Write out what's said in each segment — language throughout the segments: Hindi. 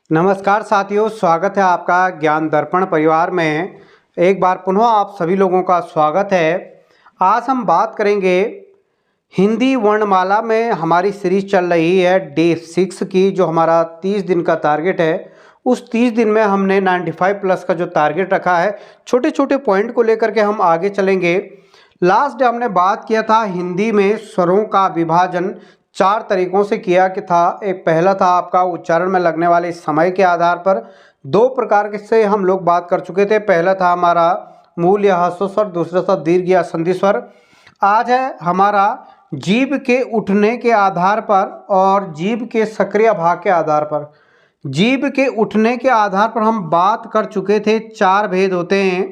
नमस्कार साथियों, स्वागत है आपका ज्ञान दर्पण परिवार में। एक बार पुनः आप सभी लोगों का स्वागत है। आज हम बात करेंगे हिंदी वर्णमाला में हमारी सीरीज चल रही है डे 6 की, जो हमारा 30 दिन का टारगेट है। उस 30 दिन में हमने 95 प्लस का जो टारगेट रखा है, छोटे छोटे पॉइंट को लेकर के हम आगे चलेंगे। लास्ट डे हमने बात किया था हिंदी में स्वरों का विभाजन 4 तरीकों से किया कि था। एक पहला था आपका उच्चारण में लगने वाले समय के आधार पर। 2 प्रकार से हम लोग बात कर चुके थे। पहला था हमारा मूल या ह्रस्व स्वर, दूसरा था दीर्घ या संधि स्वर। आज है हमारा जीभ के उठने के आधार पर और जीभ के सक्रिय भाग के आधार पर। जीभ के उठने के आधार पर हम बात कर चुके थे 4 भेद होते हैं।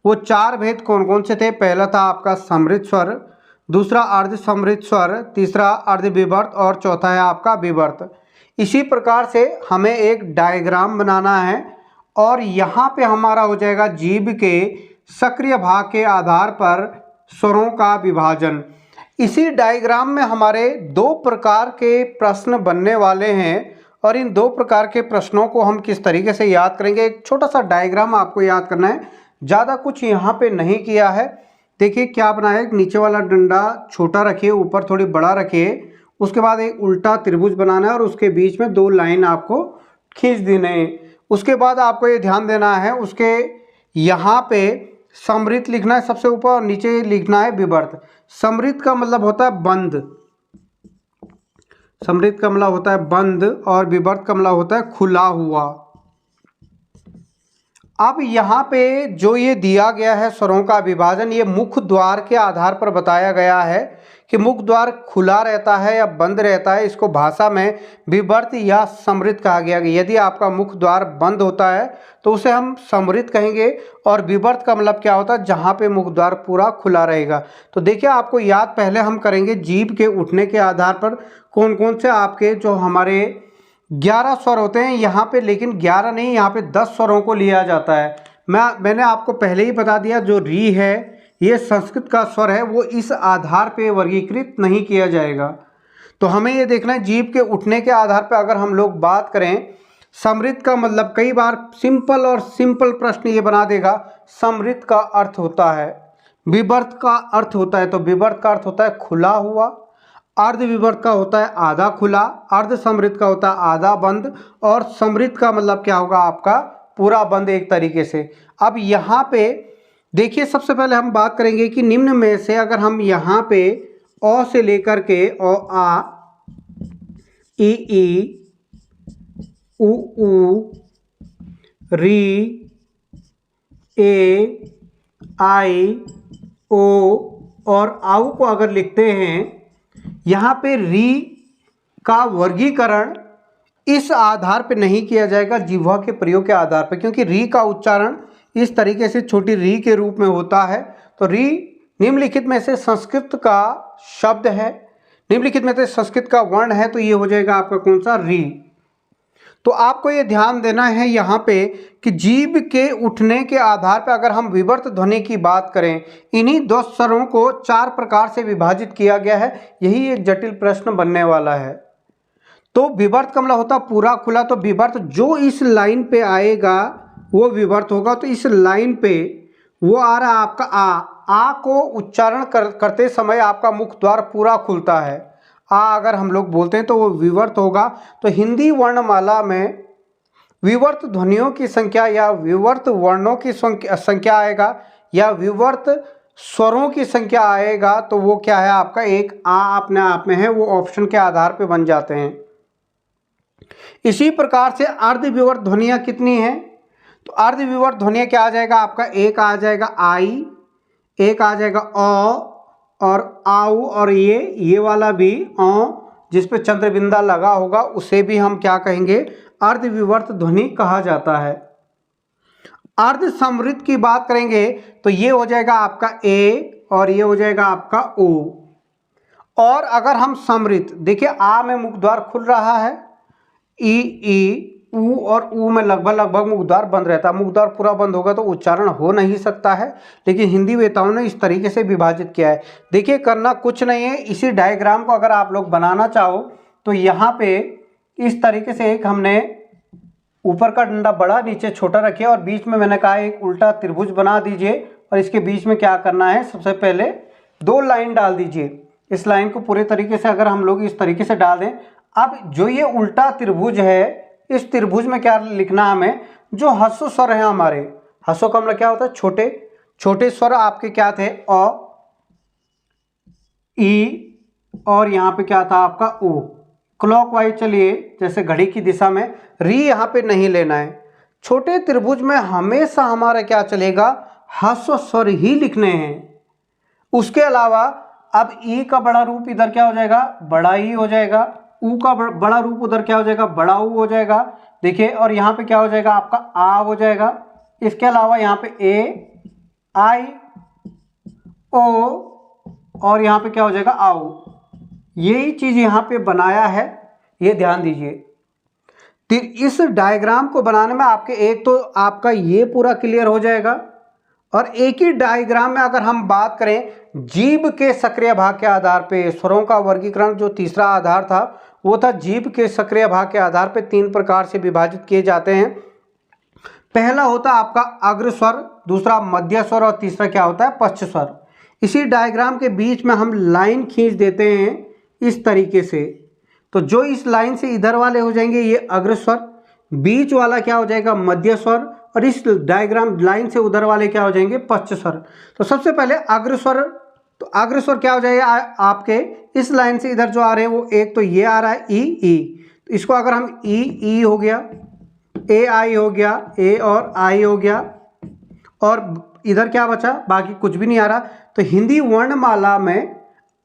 वो 4 भेद कौन कौन से थे? पहला था आपका समृद्ध स्वर, दूसरा अर्ध समृद्ध स्वर, तीसरा अर्ध विवर्त और चौथा है आपका विवर्त। इसी प्रकार से हमें एक डायग्राम बनाना है और यहाँ पे हमारा हो जाएगा जीभ के सक्रिय भाग के आधार पर स्वरों का विभाजन। इसी डायग्राम में हमारे 2 प्रकार के प्रश्न बनने वाले हैं और इन 2 प्रकार के प्रश्नों को हम किस तरीके से याद करेंगे। एक छोटा सा डायग्राम आपको याद करना है, ज़्यादा कुछ यहाँ पे नहीं किया है। देखिए क्या बनाया है, नीचे वाला डंडा छोटा रखिए, ऊपर थोड़ी बड़ा रखिए। उसके बाद एक उल्टा त्रिभुज बनाना है और उसके बीच में 2 लाइन आपको खींच देने हैं। उसके बाद आपको ये ध्यान देना है, उसके यहाँ पे समृद्ध लिखना है सबसे ऊपर और नीचे लिखना है विवर्त। समृद्ध का मतलब होता है बंद, समृद्ध का मतलब होता है बंद और विवर्त का मतलब होता है खुला हुआ। अब यहाँ पे जो ये दिया गया है स्वरों का विभाजन, ये मुख द्वार के आधार पर बताया गया है कि मुख द्वार खुला रहता है या बंद रहता है। इसको भाषा में विवर्त या समृद्ध कहा गया। यदि आपका मुख द्वार बंद होता है तो उसे हम समृद्ध कहेंगे और विवर्त का मतलब क्या होता है? जहाँ पे मुख द्वार पूरा खुला रहेगा। तो देखिए आपको याद पहले हम करेंगे जीभ के उठने के आधार पर कौन कौन से आपके जो हमारे 11 स्वर होते हैं यहाँ पे, लेकिन 11 नहीं, यहाँ पे 10 स्वरों को लिया जाता है। मैंने आपको पहले ही बता दिया, जो री है ये संस्कृत का स्वर है, वो इस आधार पे वर्गीकृत नहीं किया जाएगा। तो हमें ये देखना है जीभ के उठने के आधार पर अगर हम लोग बात करें समृद्ध का मतलब, कई बार सिंपल प्रश्न ये बना देगा समृद्ध का अर्थ होता है, विवर्त का अर्थ होता है। तो विवर्त का अर्थ होता है खुला हुआ, अर्ध विवर्त का होता है आधा खुला, अर्ध समृद्ध का होता है आधा बंद और समृद्ध का मतलब क्या होगा? आपका पूरा बंद एक तरीके से। अब यहाँ पे देखिए सबसे पहले हम बात करेंगे कि निम्न में से अगर हम यहाँ पे अ से लेकर के अ आ, ई उ री, ए, आई, ओ और आउ को अगर लिखते हैं, यहाँ पे री का वर्गीकरण इस आधार पे नहीं किया जाएगा जिह्वा के प्रयोग के आधार पर, क्योंकि री का उच्चारण इस तरीके से छोटी री के रूप में होता है। तो री निम्नलिखित में से संस्कृत का शब्द है, निम्नलिखित में से संस्कृत का वर्ण है, तो ये हो जाएगा आपका कौन सा? री। तो आपको ये ध्यान देना है यहाँ पे कि जीभ के उठने के आधार पर अगर हम विवर्त ध्वनि की बात करें, इन्हीं 2 स्वरों को 4 प्रकार से विभाजित किया गया है। यही एक जटिल प्रश्न बनने वाला है। तो विवर्त का मतलब होता पूरा खुला, तो विवर्त जो इस लाइन पे आएगा वो विवर्त होगा। तो इस लाइन पे वो आ रहा है आपका आ को उच्चारण करते समय आपका मुख द्वार पूरा खुलता है। अगर हम लोग बोलते हैं तो वो विवर्त होगा। तो हिंदी वर्णमाला में विवर्त ध्वनियों की संख्या या विवर्त वर्णों की संख्या आएगा या विवर्त स्वरों की संख्या आएगा, तो वो क्या है आपका? एक आ अपने आप में है, वो ऑप्शन के आधार पे बन जाते हैं। इसी प्रकार से अर्ध विवर्त ध्वनियाँ कितनी हैं? तो अर्ध विवर्त ध्वनियाँ क्या आ जाएगा आपका? एक आ जाएगा आई, एक आ जाएगा अ और आउ, और ये वाला भी अ जिस पे चंद्रबिंदा लगा होगा उसे भी हम क्या कहेंगे? अर्ध विवर्त ध्वनि कहा जाता है। अर्ध समृद्ध की बात करेंगे तो ये हो जाएगा आपका ए और ये हो जाएगा आपका ओ। और अगर हम समृद्ध, देखिए आ में मुख द्वार खुल रहा है, ई ऊ और ऊ में लगभग मुख द्वार बंद रहता है। मुख द्वार पूरा बंद होगा तो उच्चारण हो नहीं सकता है, लेकिन हिंदी वेताओं ने इस तरीके से विभाजित किया है। देखिए करना कुछ नहीं है, इसी डायग्राम को अगर आप लोग बनाना चाहो तो यहाँ पे इस तरीके से एक हमने ऊपर का डंडा बड़ा, नीचे छोटा रखिए और बीच में मैंने कहा एक उल्टा त्रिभुज बना दीजिए और इसके बीच में क्या करना है, सबसे पहले 2 लाइन डाल दीजिए। इस लाइन को पूरे तरीके से अगर हम लोग इस तरीके से डाल दें, अब जो ये उल्टा त्रिभुज है, इस त्रिभुज में क्या लिखना है हमें, जो ह्रस्व स्वर है हमारे, ह्रस्व का मतलब क्या होता है, छोटे छोटे स्वर आपके क्या थे, अ, ई और यहाँ पे क्या था आपका ओ। क्लॉकवाइज चलिए, जैसे घड़ी की दिशा में, री यहाँ पे नहीं लेना है। छोटे त्रिभुज में हमेशा हमारा क्या चलेगा, ह्रस्व स्वर ही लिखने हैं। उसके अलावा अब ई का बड़ा रूप इधर क्या हो जाएगा, बड़ा ई हो जाएगा, ऊ का बड़ा रूप उधर क्या हो जाएगा, बड़ा ऊ हो जाएगा। देखिए, और यहाँ पे क्या हो जाएगा आपका आ हो जाएगा। इसके अलावा यहाँ पे ए, आई, ओ और यहाँ पे क्या हो जाएगा, आओ। यही चीज यहाँ पे बनाया है, ये ध्यान दीजिए। तो इस डायग्राम को बनाने में आपके एक तो आपका ये पूरा क्लियर हो जाएगा, और एक ही डायग्राम में अगर हम बात करें जीभ के सक्रिय भाग के आधार पे, स्वरों का वर्गीकरण जो तीसरा आधार था वो था जीभ के सक्रिय भाग के आधार पे 3 प्रकार से विभाजित किए जाते हैं। पहला होता है आपका अग्र स्वर, दूसरा मध्य स्वर और तीसरा क्या होता है, पश्च स्वर। इसी डायग्राम के बीच में हम लाइन खींच देते हैं इस तरीके से, तो जो इस लाइन से इधर वाले हो जाएंगे ये अग्र स्वर, बीच वाला क्या हो जाएगा मध्य स्वर, और इस डायग्राम लाइन से उधर वाले क्या हो जाएंगे पश्च स्वर। तो सबसे पहले अग्र स्वर, तो अग्र स्वर क्या हो जाएगा आपके इस लाइन से इधर जो आ रहे हैं वो एक तो ये आ रहा है ई ई, तो इसको अगर हम ई हो गया, ए आई हो गया, ए और आई हो गया, और इधर क्या बचा, बाकी कुछ भी नहीं आ रहा। तो हिंदी वर्णमाला में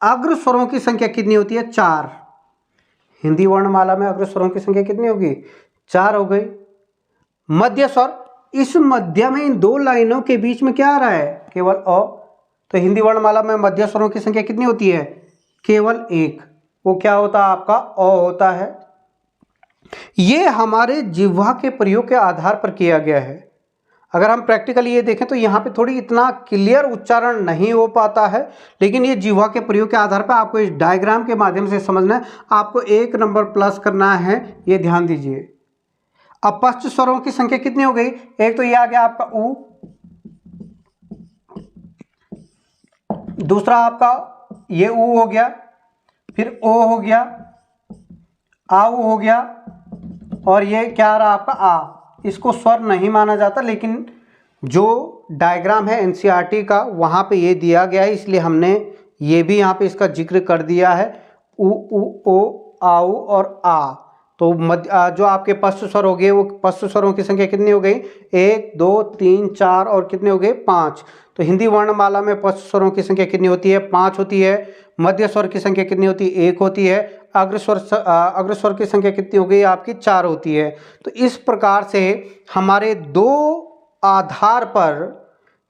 अग्र स्वरों की संख्या कितनी होती है, 4। हिंदी वर्णमाला में अग्र स्वरों की संख्या कितनी होगी, 4 हो गई। मध्य स्वर, इस मध्य में इन 2 लाइनों के बीच में क्या आ रहा है, केवल अ, तो हिंदी वर्णमाला में मध्य स्वरों की संख्या कितनी होती है, केवल 1, वो क्या होता है आपका अ होता है। ये हमारे जिह्वा के प्रयोग के आधार पर किया गया है। अगर हम प्रैक्टिकली ये देखें तो यहाँ पे थोड़ी इतना क्लियर उच्चारण नहीं हो पाता है, लेकिन ये जिह्वा के प्रयोग के आधार पर आपको इस डायग्राम के माध्यम से समझना है, आपको 1 नंबर प्लस करना है, ये ध्यान दीजिए। अब पश्च स्वरों की संख्या कितनी हो गई, एक तो ये आ गया आपका ऊ, दूसरा आपका ये ऊ हो गया, फिर ओ हो गया, आऊ हो गया, और ये क्या आ रहा आपका आ। इसको स्वर नहीं माना जाता, लेकिन जो डायग्राम है एनसीईआरटी का वहाँ पे ये दिया गया है, इसलिए हमने ये भी यहाँ पे इसका जिक्र कर दिया है, उ ओ आऊ और आ। तो जो आपके पश्च स्वर हो गए वो पश्च स्वरों की संख्या कितनी हो गई, 1 2 3 4 और कितने हो गए 5। तो हिंदी वर्णमाला में पश्च स्वरों की संख्या कितनी होती है, 5 होती है। मध्य स्वर की संख्या कितनी होती है, 1 होती है। अग्र स्वर की संख्या कितनी हो गई आपकी, 4 होती है। तो इस प्रकार से हमारे 2 आधार पर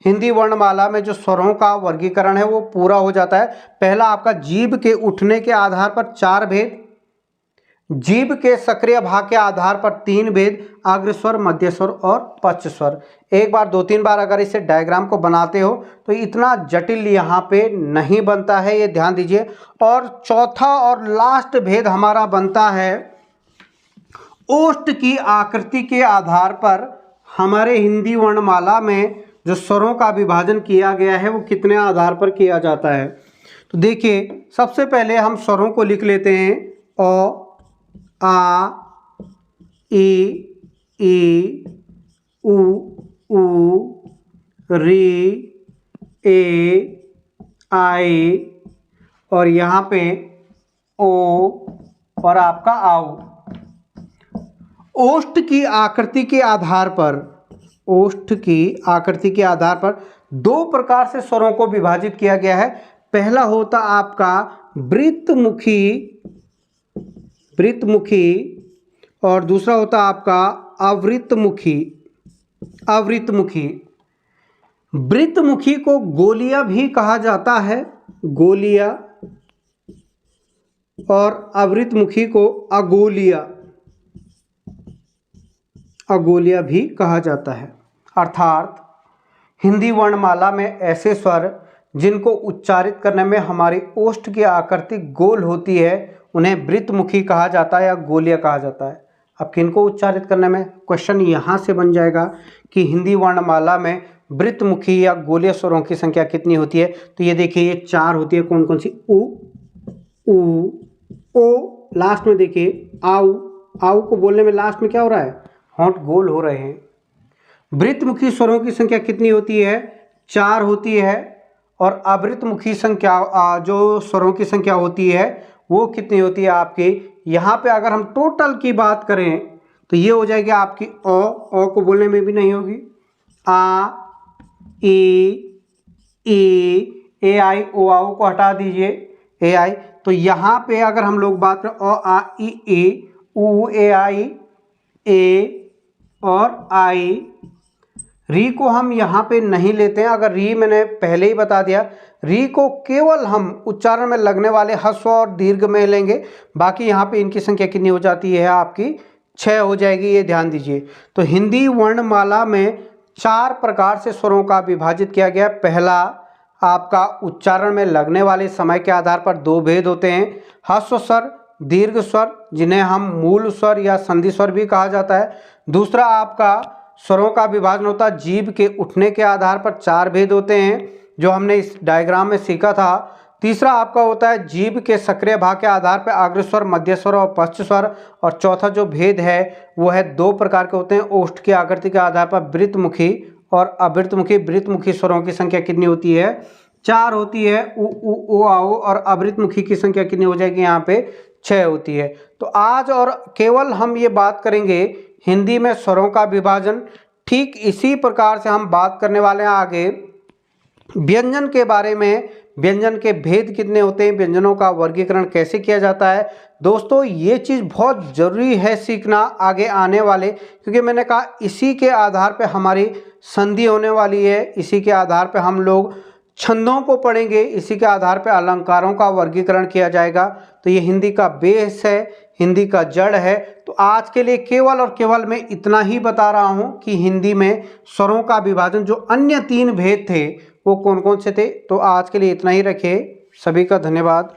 हिंदी वर्णमाला में जो स्वरों का वर्गीकरण है वो पूरा हो जाता है। पहला आपका जीभ के उठने के आधार पर 4 भेद, जीभ के सक्रिय भाग के आधार पर 3 भेद, अग्र स्वर, मध्य स्वर और पश्च स्वर। एक बार 2-3 बार अगर इसे डायग्राम को बनाते हो तो इतना जटिल यहाँ पे नहीं बनता है, ये ध्यान दीजिए। और चौथा और लास्ट भेद हमारा बनता है ओष्ठ की आकृति के आधार पर। हमारे हिंदी वर्णमाला में जो स्वरों का विभाजन किया गया है वो कितने आधार पर किया जाता है, तो देखिए सबसे पहले हम स्वरों को लिख लेते हैं, अ आ ई उ री ए आई और यहाँ पे ओ और आपका आओ। ओष्ठ की आकृति के आधार पर, ओष्ठ की आकृति के आधार पर 2 प्रकार से स्वरों को विभाजित किया गया है। पहला होता आपका वृत्तमुखी, वृत्तमुखी, और दूसरा होता आपका अवृत्तमुखी, अवृत्तमुखी। वृत्तमुखी को गोलिया भी कहा जाता है, गोलिया, और अवृत्तमुखी को अगोलिया, अगोलिया भी कहा जाता है। अर्थात हिंदी वर्णमाला में ऐसे स्वर जिनको उच्चारित करने में हमारी ओष्ठ की आकृति गोल होती है उन्हें वृत्तमुखी कहा जाता है या गोलिया कहा जाता है। अब किनको उच्चारित करने में, क्वेश्चन यहाँ से बन जाएगा कि हिंदी वर्णमाला में वृत्तमुखी या गोलीय स्वरों की संख्या कितनी होती है। तो ये देखिए ये 4 होती है। कौन कौन सी? उ, ऊ, ओ, लास्ट में देखिए आउ। आउ को बोलने में लास्ट में क्या हो रहा है? होंठ गोल हो रहे हैं। वृत्तमुखी स्वरों की संख्या कितनी होती है? 4 होती है। और अवृत्तमुखी संख्या जो स्वरों की संख्या होती है वो कितनी होती है आपकी? यहाँ पे अगर हम टोटल की बात करें तो ये हो जाएगी आपकी ओ को बोलने में भी नहीं होगी। आ, ई, ए आई, ओ आओ को हटा दीजिए, ए आई। तो यहाँ पे अगर हम लोग बात करें ओ आ ई ए, ऊ ए आई, ए और आई, री को हम यहाँ पे नहीं लेते हैं। अगर री मैंने पहले ही बता दिया, री को केवल हम उच्चारण में लगने वाले ह्रस्व और दीर्घ में लेंगे। बाकी यहाँ पे इनकी संख्या कितनी हो जाती है आपकी? 6 हो जाएगी, ये ध्यान दीजिए। तो हिंदी वर्णमाला में 4 प्रकार से स्वरों का विभाजित किया गया। पहला आपका उच्चारण में लगने वाले समय के आधार पर 2 भेद होते हैं, ह्रस्व स्वर, दीर्घ स्वर, जिन्हें हम मूल स्वर या संधि स्वर भी कहा जाता है। दूसरा आपका स्वरों का विभाजन होता है जीभ के उठने के आधार पर। 4 भेद होते हैं जो हमने इस डायग्राम में सीखा था। तीसरा आपका होता है जीभ के सक्रिय भाग के आधार पर अग्र स्वर, मध्य स्वर और पश्च स्वर। और चौथा जो भेद है वो है 2 प्रकार के होते हैं, ओष्ठ की आकृति के आधार पर वृत्तमुखी और अवृत्तमुखी। वृत्तमुखी स्वरों की संख्या कितनी होती है? 4 होती है, उ, ओ आओ। और अवृत्तमुखी की संख्या कितनी हो जाएगी यहाँ पे? 6 होती है। तो आज और केवल हम ये बात करेंगे हिंदी में स्वरों का विभाजन। ठीक इसी प्रकार से हम बात करने वाले हैं आगे व्यंजन के बारे में। व्यंजन के भेद कितने होते हैं, व्यंजनों का वर्गीकरण कैसे किया जाता है। दोस्तों ये चीज़ बहुत ज़रूरी है सीखना आगे आने वाले, क्योंकि मैंने कहा इसी के आधार पे हमारी संधि होने वाली है, इसी के आधार पे हम लोग छंदों को पढ़ेंगे, इसी के आधार पे अलंकारों का वर्गीकरण किया जाएगा। तो ये हिंदी का बेस है, हिंदी का जड़ है। तो आज के लिए केवल और केवल मैं इतना ही बता रहा हूँ कि हिंदी में स्वरों का विभाजन, जो अन्य 3 भेद थे वो कौन कौन से थे। तो आज के लिए इतना ही रखिए। सभी का धन्यवाद।